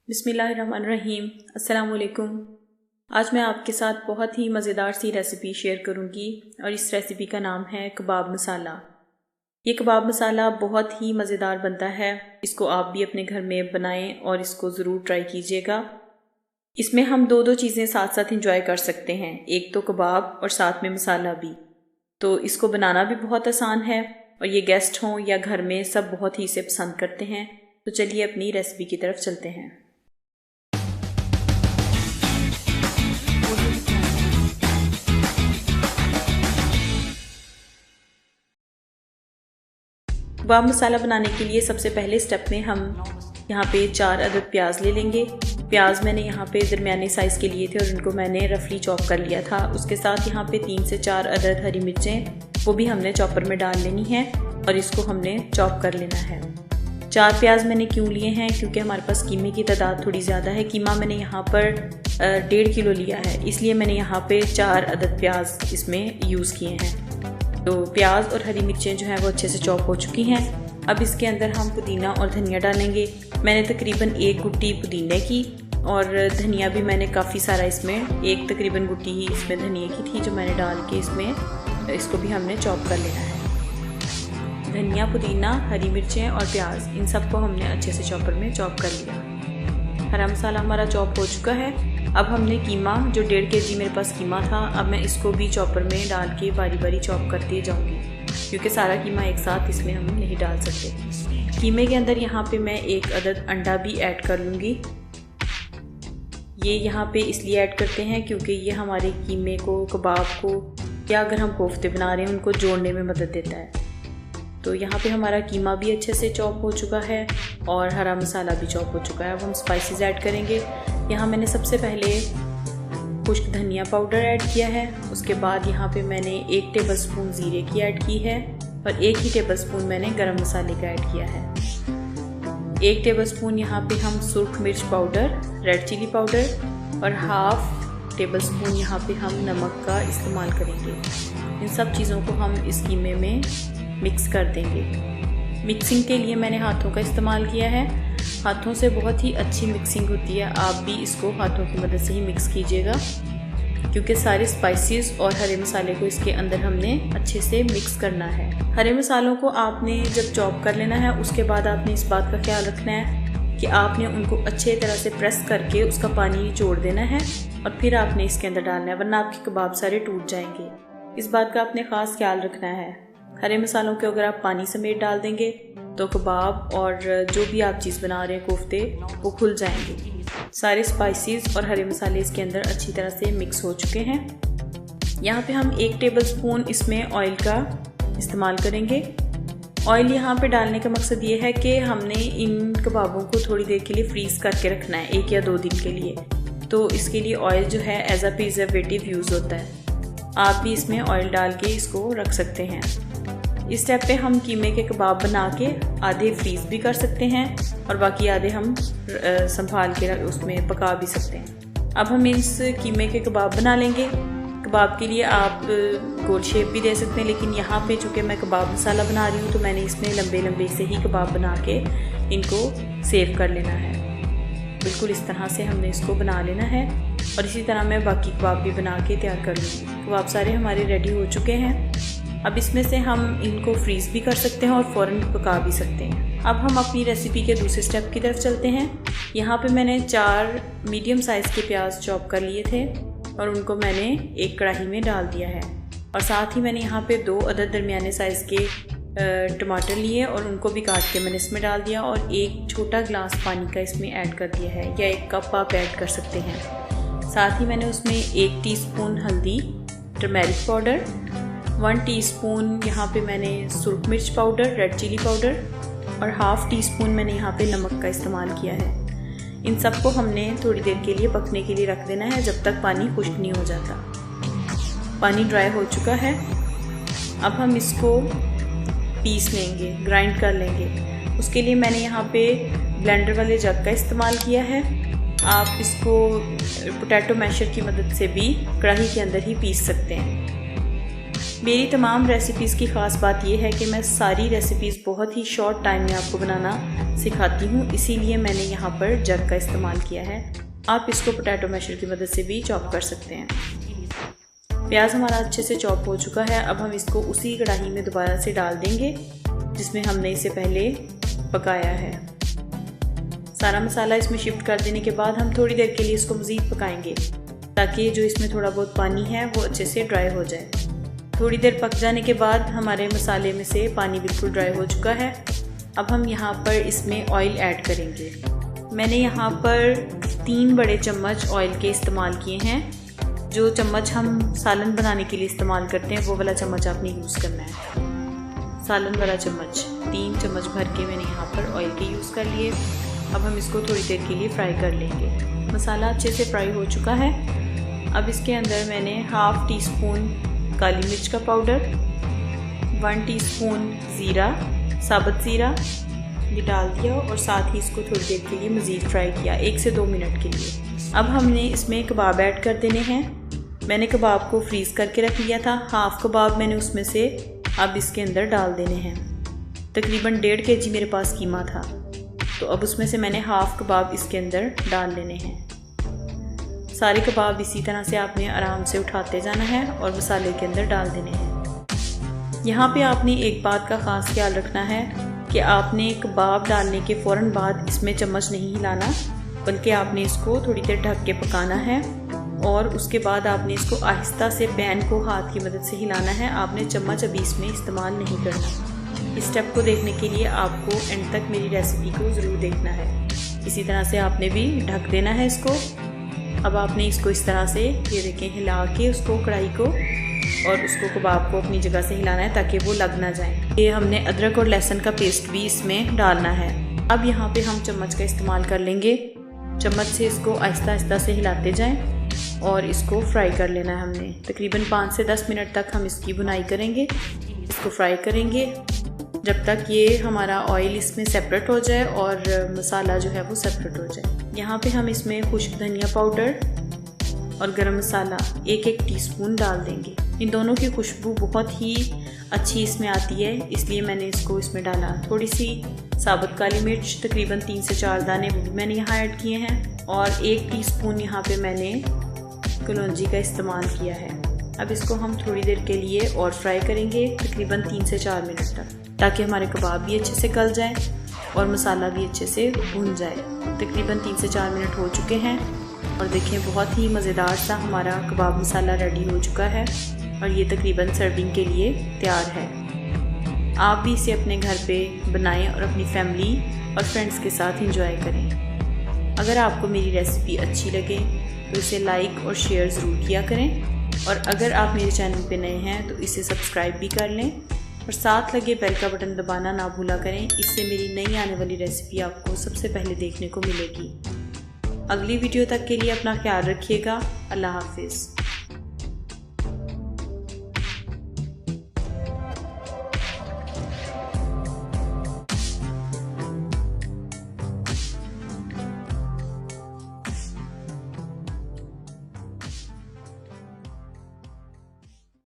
बिस्मिल्लाहिर्रहमानिर्रहीम। अस्सलाम वालेकुम। आज मैं आपके साथ बहुत ही मज़ेदार सी रेसिपी शेयर करूंगी और इस रेसिपी का नाम है कबाब मसाला। ये कबाब मसाला बहुत ही मज़ेदार बनता है। इसको आप भी अपने घर में बनाएं और इसको ज़रूर ट्राई कीजिएगा। इसमें हम दो चीज़ें साथ साथ इंजॉय कर सकते हैं, एक तो कबाब और साथ में मसाला भी। तो इसको बनाना भी बहुत आसान है और ये गेस्ट हों या घर में सब बहुत ही इसे पसंद करते हैं। तो चलिए अपनी रेसिपी की तरफ चलते हैं। कबाब मसाला बनाने के लिए सबसे पहले स्टेप में हम यहाँ पे 4 अदद प्याज ले लेंगे। प्याज मैंने यहाँ पे दरमियाने साइज़ के लिए थे और उनको मैंने रफली चॉप कर लिया था। उसके साथ यहाँ पे 3 से 4 अदद हरी मिर्चें, वो भी हमने चॉपर में डाल लेनी है और इसको हमने चॉप कर लेना है। 4 प्याज मैंने क्यों लिए हैं, क्योंकि हमारे पास कीमे की तादाद थोड़ी ज़्यादा है। कीमा मैंने यहाँ पर 1.5 किलो लिया है, इसलिए मैंने यहाँ पे 4 अदद प्याज इसमें यूज़ किए हैं। तो प्याज और हरी मिर्चें जो हैं वो अच्छे से चॉप हो चुकी हैं। अब इसके अंदर हम पुदीना और धनिया डालेंगे। मैंने तकरीबन 1 गुट्टी पुदीने की और धनिया भी मैंने काफ़ी सारा इसमें, एक तकरीबन गुट्टी ही इसमें धनिया की थी जो मैंने डाल के इसमें इसको भी हमने चॉप कर लेना है। धनिया, पुदीना, हरी मिर्चें और प्याज, इन सबको हमने अच्छे से चॉपर में चॉप कर लिया। हरा मसाला हमारा चॉप हो चुका है। अब हमने कीमा, जो 1.5 kg मेरे पास कीमा था, अब मैं इसको भी चॉपर में डाल के बारी बारी चॉप करती जाऊंगी, क्योंकि सारा कीमा एक साथ इसमें हम नहीं डाल सकते। कीमे के अंदर यहाँ पे मैं 1 अदद अंडा भी ऐड कर लूँगी। ये यहाँ पे इसलिए ऐड करते हैं क्योंकि ये हमारे कीमे को, कबाब को या अगर हम कोफ्ते बना रहे हैं उनको जोड़ने में मदद देता है। तो यहाँ पे हमारा कीमा भी अच्छे से चॉप हो चुका है और हरा मसाला भी चॉप हो चुका है। अब हम स्पाइसेस ऐड करेंगे। यहाँ मैंने सबसे पहले खुश्क धनिया पाउडर ऐड किया है। उसके बाद यहाँ पे मैंने 1 टेबलस्पून ज़ीरे की ऐड की है और 1 ही टेबलस्पून मैंने गरम मसाले का ऐड किया है। 1 टेबलस्पून यहाँ पे हम सुर्ख मिर्च पाउडर, रेड चिली पाउडर और 1/2 टेबलस्पून यहाँ पे हम नमक का इस्तेमाल करेंगे। इन सब चीज़ों को हम इस कीमे में मिक्स कर देंगे। मिक्सिंग के लिए मैंने हाथों का इस्तेमाल किया है। हाथों से बहुत ही अच्छी मिक्सिंग होती है। आप भी इसको हाथों की मदद से ही मिक्स कीजिएगा, क्योंकि सारे स्पाइसेस और हरे मसाले को इसके अंदर हमने अच्छे से मिक्स करना है। हरे मसालों को आपने जब चॉप कर लेना है, उसके बाद आपने इस बात का ख्याल रखना है कि आपने उनको अच्छे तरह से प्रेस करके उसका पानी निचोड़ देना है और फिर आपने इसके अंदर डालना है, वरना आपके कबाब सारे टूट जाएंगे। इस बात का आपने ख़ास ख्याल रखना है। हरे मसालों के अगर आप पानी समेत डाल देंगे तो कबाब और जो भी आप चीज़ बना रहे हैं, कोफ्ते, वो खुल जाएंगे। सारे स्पाइसेस और हरे मसाले इसके अंदर अच्छी तरह से मिक्स हो चुके हैं। यहाँ पे हम 1 टेबलस्पून इसमें ऑयल का इस्तेमाल करेंगे। ऑयल यहाँ पे डालने का मकसद ये है कि हमने इन कबाबों को थोड़ी देर के लिए फ्रीज़ करके रखना है, 1 या 2 दिन के लिए। तो इसके लिए ऑयल जो है एज अ प्रिजर्वेटिव यूज़ होता है। आप भी इसमें ऑयल डाल के इसको रख सकते हैं। इस स्टेप पे हम कीमे के कबाब बना के आधे फ्रीज़ भी कर सकते हैं और बाकी आधे हम संभाल के उसमें पका भी सकते हैं। अब हम इस कीमे के कबाब बना लेंगे। कबाब के लिए आप गोल शेप भी दे सकते हैं, लेकिन यहाँ पे चूँकि मैं कबाब मसाला बना रही हूँ तो मैंने इसमें लंबे लंबे से ही कबाब बना के इनको सेव कर लेना है। बिल्कुल इस तरह से हमने इसको बना लेना है और इसी तरह मैं बाकी कबाब भी बना के तैयार कर लूँगी। कबाब सारे हमारे रेडी हो चुके हैं। अब इसमें से हम इनको फ्रीज़ भी कर सकते हैं और फ़ौरन पका भी सकते हैं। अब हम अपनी रेसिपी के दूसरे स्टेप की तरफ चलते हैं। यहाँ पे मैंने 4 मीडियम साइज़ के प्याज चॉप कर लिए थे और उनको मैंने एक कढ़ाई में डाल दिया है और साथ ही मैंने यहाँ पे 2 अदद दरमियाने साइज़ के टमाटर लिए और उनको भी काट के मैंने इसमें डाल दिया और 1 छोटा गिलास पानी का इसमें ऐड कर दिया है, या 1 कप आप ऐड कर सकते हैं। साथ ही मैंने उसमें 1 टीस्पून हल्दी, टर्मेरिक पाउडर, 1 टीस्पून यहाँ पे मैंने सुर्ख मिर्च पाउडर, रेड चिली पाउडर और 1/2 टीस्पून मैंने यहाँ पे नमक का इस्तेमाल किया है। इन सबको हमने थोड़ी देर के लिए पकने के लिए रख देना है, जब तक पानी खुश्क नहीं हो जाता। पानी ड्राई हो चुका है। अब हम इसको पीस लेंगे, ग्राइंड कर लेंगे। उसके लिए मैंने यहाँ पे ब्लेंडर वाले जग का इस्तेमाल किया है। आप इसको पोटैटो मैशर की मदद से भी कढ़ाई के अंदर ही पीस सकते हैं। मेरी तमाम रेसिपीज़ की ख़ास बात यह है कि मैं सारी रेसिपीज़ बहुत ही शॉर्ट टाइम में आपको बनाना सिखाती हूँ, इसीलिए मैंने यहाँ पर जग का इस्तेमाल किया है। आप इसको पोटैटो मैशर की मदद से भी चॉप कर सकते हैं। प्याज हमारा अच्छे से चॉप हो चुका है। अब हम इसको उसी कढ़ाई में दोबारा से डाल देंगे जिसमें हमने इसे पहले पकाया है। सारा मसाला इसमें शिफ्ट कर देने के बाद हम थोड़ी देर के लिए इसको मज़ीद पकाएंगे ताकि जो इसमें थोड़ा बहुत पानी है वो अच्छे से ड्राई हो जाए। थोड़ी देर पक जाने के बाद हमारे मसाले में से पानी बिल्कुल ड्राई हो चुका है। अब हम यहाँ पर इसमें ऑयल ऐड करेंगे। मैंने यहाँ पर 3 बड़े चम्मच ऑयल के इस्तेमाल किए हैं। जो चम्मच हम सालन बनाने के लिए इस्तेमाल करते हैं वो वाला चम्मच आपने यूज़ करना है। सालन वाला चम्मच 3 चम्मच भर के मैंने यहाँ पर ऑयल के यूज़ कर लिए। अब हम इसको थोड़ी देर के लिए फ्राई कर लेंगे। मसाला अच्छे से फ्राई हो चुका है। अब इसके अंदर मैंने हाफ़ टी स्पून काली मिर्च का पाउडर, 1 टीस्पून ज़ीरा, साबुत ज़ीरा ये डाल दिया और साथ ही इसको थोड़ी देर के लिए मज़ीद फ्राई किया, 1 से 2 मिनट के लिए। अब हमने इसमें कबाब ऐड कर देने हैं। मैंने कबाब को फ्रीज़ करके रख लिया था। हाफ़ कबाब मैंने उसमें से अब इसके अंदर डाल देने हैं। तकरीबन 1.5 kg मेरे पास कीमा था, तो अब उसमें से मैंने हाफ़ कबाब इसके अंदर डाल लेने हैं। सारे कबाब इसी तरह से आपने आराम से उठाते जाना है और मसाले के अंदर डाल देने हैं। यहाँ पे आपने एक बात का ख़ास ख्याल रखना है कि आपने कबाब डालने के फ़ौरन बाद इसमें चम्मच नहीं हिलाना, बल्कि आपने इसको थोड़ी देर ढक के पकाना है और उसके बाद आपने इसको आहिस्ता से पैन को हाथ की मदद से हिलाना है। आपने चम्मच अभी इसमें इस्तेमाल नहीं करना। इस स्टेप को देखने के लिए आपको एंड तक मेरी रेसिपी को ज़रूर देखना है। इसी तरह से आपने भी ढक देना है इसको। अब आपने इसको इस तरह से ये देखें हिला के उसको कढ़ाई को और उसको कबाब को अपनी जगह से हिलाना है ताकि वो लग ना जाए। ये हमने अदरक और लहसुन का पेस्ट भी इसमें डालना है। अब यहाँ पे हम चम्मच का इस्तेमाल कर लेंगे। चम्मच से इसको आहिस्ता आहिस्ता से हिलाते जाएं और इसको फ्राई कर लेना है। हमने तकरीबन 5 से 10 मिनट तक हम इसकी बुनाई करेंगे, इसको फ्राई करेंगे जब तक ये हमारा ऑयल इसमें सेपरेट हो जाए और मसाला जो है वो सेपरेट हो जाए। यहाँ पे हम इसमें खुश्क धनिया पाउडर और गरम मसाला 1-1 टीस्पून डाल देंगे। इन दोनों की खुशबू बहुत ही अच्छी इसमें आती है, इसलिए मैंने इसको इसमें डाला। थोड़ी सी साबुत काली मिर्च तकरीबन 3 से 4 दाने वो भी मैंने यहाँ ऐड किए हैं और 1 टीस्पून यहाँ पे मैंने कलौंजी का इस्तेमाल किया है। अब इसको हम थोड़ी देर के लिए और फ्राई करेंगे तकरीबन 3 से 4 मिनट तक, ताकि हमारे कबाब भी अच्छे से गल जाएं और मसाला भी अच्छे से भुन जाए। तकरीबन 3 से 4 मिनट हो चुके हैं और देखें बहुत ही मज़ेदार सा हमारा कबाब मसाला रेडी हो चुका है और ये तकरीबन सर्विंग के लिए तैयार है। आप भी इसे अपने घर पे बनाएं और अपनी फैमिली और फ्रेंड्स के साथ एंजॉय करें। अगर आपको मेरी रेसिपी अच्छी लगे तो इसे लाइक और शेयर ज़रूर किया करें और अगर आप मेरे चैनल पे नए हैं तो इसे सब्सक्राइब भी कर लें और साथ लगे बेल का बटन दबाना ना भूला करें। इससे मेरी नई आने वाली रेसिपी आपको सबसे पहले देखने को मिलेगी। अगली वीडियो तक के लिए अपना ख्याल रखिएगा। अल्लाह हाफिज़।